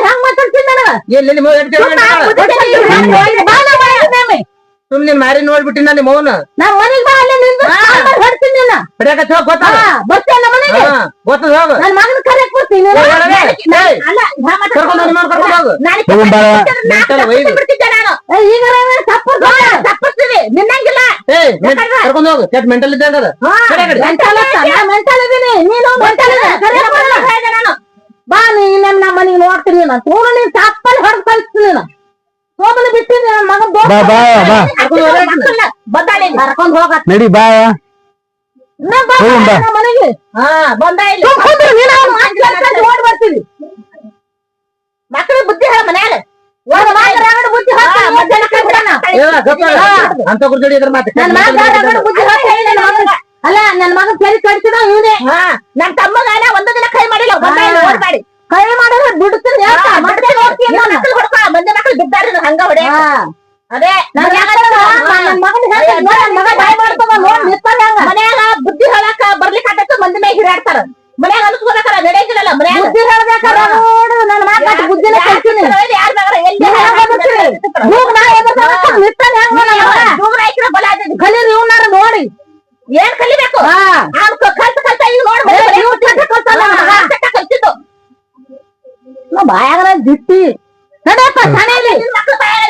Speaker 1: ಹೆಂಗ್ ಮಾತಾಡ್ತೀನಿ ನನಗ
Speaker 2: ಎಲ್ಲಿ ನಿಮ್ಮ ಸುಮ್ ನಿನ್ ಮಾರಿ ನೋಡ್ಬಿಟ್ಟಿನ ನಿಮ್ಮ ಮೌನ
Speaker 1: ನಮ್ ಮನಿಗ್ ಬಾ ಅಲ್ಲಿ ನಿಂದು ಹೊಡ್ತೀನಿ ನಿನ್ನ
Speaker 2: ಹೊಡ್ಯಾಕ ಗೊತ್ತಾಗ
Speaker 1: ಬರ್ತೀನಿ ನಮ್ಮ ಮನೆಗೆ
Speaker 2: ಗೊತ್ತದ ಹೋಗು
Speaker 1: ನನ್ ಮಗನ ಕರೆಯಕ್ ಬರ್ತೀನಿ
Speaker 2: ಕರ್ಕೊಂಡು ಹೋಗಿ ಕರ್ಕೊಂಡು ಹೋಗು
Speaker 1: ಈಗ ತಪ್ಪಿಸ್ತೀವಿ ನಿನ್ನಂಗಿಲ್ಲ
Speaker 2: ಕರ್ಕೊಂಡು ಹೋಗು ಕೆಟ್ಟ ಮೆಂಟಲ್ ಇದ್ದಾಗ
Speaker 1: ಮೆಂಟಲ್ ಇದೀನಿ ನೀನು ಮೆಂಟಲ್ ನಾನು ಬಾ ನೀ ನಮ್ಮ ಮನೆಗೆ ನೋಡ್ತೀನಿ ನಾನು ತೋರು ನೀನ್ ತಪ್ಪಲ್ಲಿ ಹೊರಗೆ ಕಳಿಸ್ತೀನಿ ನಾನು ಸೋಮನ ಬಿಟ್ಟಿನಿ ನನ್ನ ಮಗನ್
Speaker 3: ಬಾ ಬಾ ಬಾ
Speaker 1: ಕರ್ಕೊಂಡ್ ಹೋಗ
Speaker 3: ನಡಿ ಬಾ
Speaker 1: ಮನೆಗೆ
Speaker 4: ಬಂದ ಇಲ್ಲಿ
Speaker 1: ಓಡ್ ಬರ್ತೀವಿ
Speaker 4: ಮಕ್ಕಳಿಗೆ ಬುದ್ಧಿ ಹೇಳ ಮನ್ಯಾಗ
Speaker 1: ಬುದ್ಧಿ
Speaker 2: ಅಂತ ಕುರ್ಜೋಡಿ ಇದ್ರ ಮಾತು
Speaker 1: ಬುದ್ಧಿ ಅಲ್ಲ ನನ್ ಮಗನ್ ತಲೆ ಕಡಿಸಿದ ಇವನೇ
Speaker 4: ನನ್ ತಮ್ಮಗ ಒಂದು ದಿನ ಕೈ ಮಾಡಿಲ್ಲ ಓಡ್ಬಾಡಿ
Speaker 1: ಕೈ ಮಾಡಿದ್ರೆ ಬಿಡ್ತೀನಿ
Speaker 4: ಮಂದಿ ಮಕ್ಕಳು ಬಿದ್ದಾರ ಹಂಗ ಹೊಡೆ ಅದೇ
Speaker 1: ನನ್ ಮಗನ್ ಮಗ ಬಾಯ್ ಮಾಡ್ತಾವ ನೋಡ್ ನಿಂತಾನ
Speaker 4: ಮನ್ಯಾಗ ಬುದ್ಧಿ ಹೇಳಕ ಬರ್ಲಿಕ್ಕೆ ಆಗತ್ತ ಮಂದಿ ಮ್ಯಾಗ ಹಿರಾಡ್ತಾರ ಮನ್ಯಾಗ ಅನ್ಸ್ಕೊಳಕರ ನಡೆಯಂಗಿಲ್ಲ ಮನ್ಯಾಗ
Speaker 1: ಬುದ್ಧಿ ಹೇಳ್ಬೇಕಾರ ನೋಡು ನನ್ನ ಮಗ ಬುದ್ಧಿನ ಕಲ್ತೀನಿ
Speaker 4: ಯಾರ್ ಬೇಕಾರೆ ಎಲ್ಲಿ
Speaker 1: ನಿಂತಾನ
Speaker 4: ಹಾಕಿರ ಬಲ ಆದ
Speaker 1: ಕಲೀರಿ ಇವ್ನಾರ ನೋಡಿ
Speaker 4: ಏನ್ ಕಲಿಬೇಕು ಕಲ್ತ ಈಗ ನೋಡ್ ಕಲ್ತಿದ್ದು
Speaker 1: ಬಾಯಾಗ ದಿಟ್ಟಿ ನಡಪ್ಪ ಶಾಣೆಯಲ್ಲಿ
Speaker 4: ಮಕ್ಕಳು ಬಾಯ